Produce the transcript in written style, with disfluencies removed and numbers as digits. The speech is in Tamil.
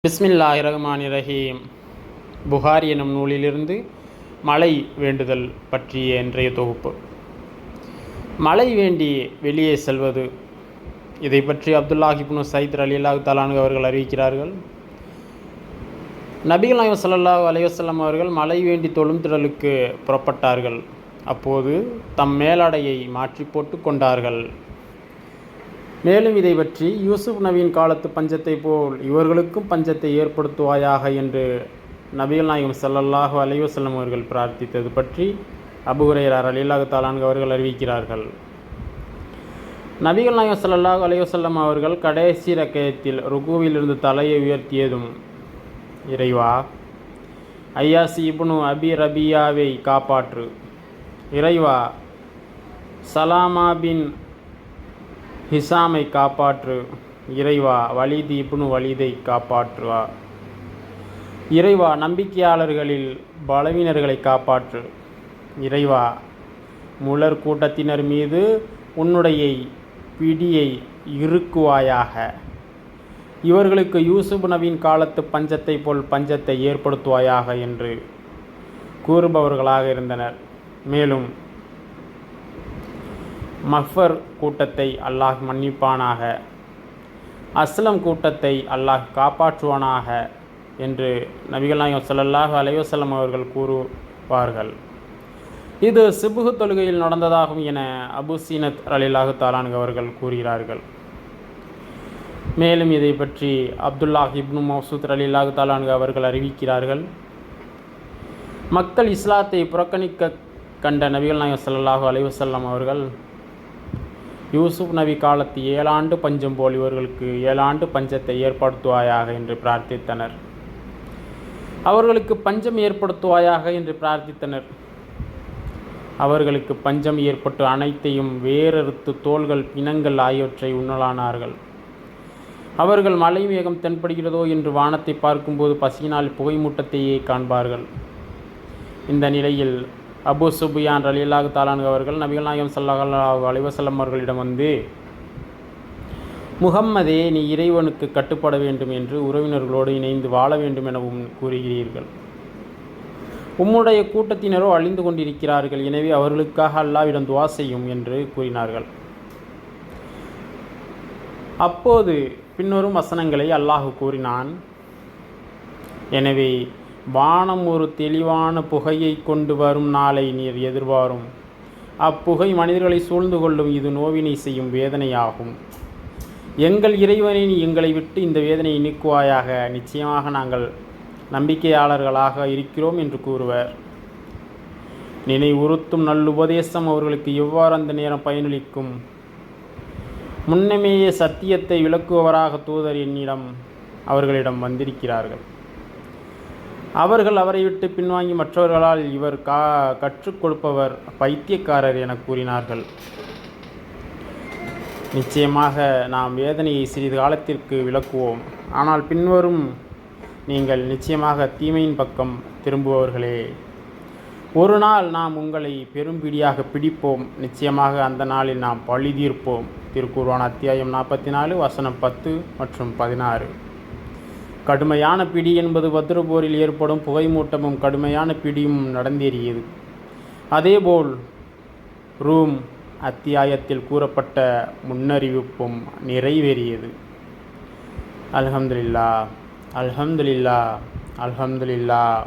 பிஸ்மில்லாஹிர்ரஹ்மானிர்ரஹீம். புகாரி எனும் நூலிலிருந்து மழை வேண்டுதல் பற்றிய இன்றைய தொகுப்பு. மழை வேண்டி வெளியே செல்வது, இதை பற்றி அப்துல்லாஹ் இப்னு ஸைத் ரலியல்லாஹு தஆலா அன்ஹு அவர்கள் அறிவிக்கிறார்கள். நபிகள் நாயகம் ஸல்லல்லாஹு அலைஹி வஸல்லம் அவர்கள் மழை வேண்டி தொழுந்திடலுக்கு புறப்பட்டார்கள். அப்போது தம் மேலாடையை மாற்றி போட்டு கொண்டார்கள். மேலும் இதை பற்றி யூசுப் நபியின் காலத்து பஞ்சத்தை போல் இவர்களுக்கும் பஞ்சத்தை ஏற்படுத்துவாயாக என்று நபிகள் நாயகம் ஸல்லல்லாஹு அலைஹி வஸல்லம் அவர்கள் பிரார்த்தித்தது பற்றி அபூ ஹுரைரா ரலியல்லாஹு தஆலா அன்ஹு அவர்கள் அறிவிக்கிறார்கள். நபிகள் நாயகம் ஸல்லல்லாஹு அலைஹி வஸல்லம் அவர்கள் கடைசி ரக்கயத்தில் ருகூவிலிருந்து தலையை உயர்த்தியதும், இறைவா, ஐயாசி இப்னு அபி ரபியாவை காப்பாற்று, இறைவா, சலாமா பின் ஹிசாமை காப்பாற்று, இறைவா, வலீத் இப்னு வலீதை காப்பாற்றுவா, இறைவா, நம்பிக்கையாளர்களில் பலவீனர்களை காப்பாற்று, இறைவா, முலர் கூட்டத்தினர் மீது உன்னுடைய பிடியை இறுக்குவாயாக, இவர்களுக்கு யூசுப் நபியின் காலத்து பஞ்சத்தை போல் பஞ்சத்தை ஏற்படுத்துவாயாக என்று கூறுபவர்களாக இருந்தனர். மேலும் மஃபர் கூட்டத்தை அல்லாஹ் மன்னிப்பானாக, அஸ்லம் கூட்டத்தை அல்லாஹ் காப்பாற்றுவானாக என்று நபிகள் நாயகம் ஸல்லல்லாஹு அலைஹி வஸல்லம் அவர்கள் கூறுவார்கள். இது சுபுஹ் தொழுகையில் நடந்ததாகும் என அபூ ஸீனத் ரலியல்லாஹு தஆலா அன்ஹு அவர்கள் கூறுகிறார்கள். மேலும் இதை பற்றி அப்துல்லாஹ் இப்னு மவ்சூத் ரலியல்லாஹு தஆலா அன்ஹு அவர்கள் அறிவிக்கிறார்கள். மக்கள் இஸ்லாத்தை புறக்கணிக்க கண்ட நபிகள் நாயகம் ஸல்லல்லாஹு அலைஹி வஸல்லம் அவர்கள் யூசுப் நபி காலத்து 7 ஆண்டு பஞ்சம் போல் இவர்களுக்கு 7 ஆண்டு பஞ்சத்தை ஏற்படுத்துவாயாக என்று பிரார்த்தித்தனர். அவர்களுக்கு பஞ்சம் ஏற்படுத்துவாயாக என்று பிரார்த்தித்தனர். அவர்களுக்கு பஞ்சம் ஏற்பட்டு அனைத்தையும் வேறறுத்து தோள்கள், பிணங்கள் ஆகியவற்றை உண்ணலானார்கள். அவர்கள் மலை மேகம் தென்படுகிறதோ என்று வானத்தை பார்க்கும்போது பசியினால் புகை மூட்டத்தையே காண்பார்கள். இந்த நிலையில் அபூ சுஃபியான் ரலியல்லாஹு தஆலா அன்ஹு அவர்கள் நபிகள் நாயகம் ஸல்லல்லாஹு அலைஹி வஸல்லம் அவர்களிடம் வந்து, முஹம்மதே, நீ இறைவனுக்கு கட்டுப்பட வேண்டும் என்று உறவினர்களோடு இணைந்து வாழ வேண்டும் எனவும் கூறுகிறீர்கள். உம்முடைய கூட்டத்தினரோ அழிந்து கொண்டிருக்கிறார்கள். எனவே அவர்களுக்காக அல்லாஹ்விடம் துஆ செய்யும் என்று கூறினார்கள். அப்போது பின்வரும் வசனங்களை அல்லாஹ் கூறினான். எனவே வானம் ஒரு தெளிவான புகையை கொண்டு வரும் நாளை நீர் எதிர்பாரும். அப்புகை மனிதர்களை சூழ்ந்து கொள்ளும். இது நோவினை செய்யும் வேதனையாகும். எங்கள் இறைவனை நீ எங்களை விட்டு இந்த வேதனையை நீக்குவாயாக. நிச்சயமாக நாங்கள் நம்பிக்கையாளர்களாக இருக்கிறோம் என்று கூறுவர். நினைவுறுத்தும் நல்லுபதேசம் அவர்களுக்கு எவ்வாறு அந்த நேரம் பயனளிக்கும்? முன்னமேயே சத்தியத்தை விளக்குபவராக தூதர் அவர்களிடம் வந்திருக்கிறார்கள். அவர்கள் அவரை விட்டு பின்வாங்கி மற்றவர்களால் இவர் கற்றுக் கொடுப்பவர் பைத்தியக்காரர் என கூறினார்கள். நிச்சயமாக நாம் வேதனையை சிறிது காலத்திற்கு விளக்குவோம். ஆனால் பின்வரும் நீங்கள் நிச்சயமாக தீமையின் பக்கம் திரும்புபவர்களே. ஒரு நாள் நாம் உங்களை பெரும்பிடியாக பிடிப்போம். நிச்சயமாக அந்த நாளில் நாம் பழி தீர்ப்போம். திருக்குர்ஆன் அத்தியாயம் 44 வசனம் 10 மற்றும் 16. கடுமையான பிடி என்பது பத்ரு போரில் ஏற்படும் புகைமூட்டமும் கடுமையான பிடியும் நடந்தேறியது. அதேபோல் ரூம் அத்தியாயத்தில் கூறப்பட்ட முன்னறிவிப்பும் நிறைவேறியது. அல்ஹம்துலில்லாஹ், அல்ஹம்துலில்லாஹ், அல்ஹம்துலில்லாஹ்.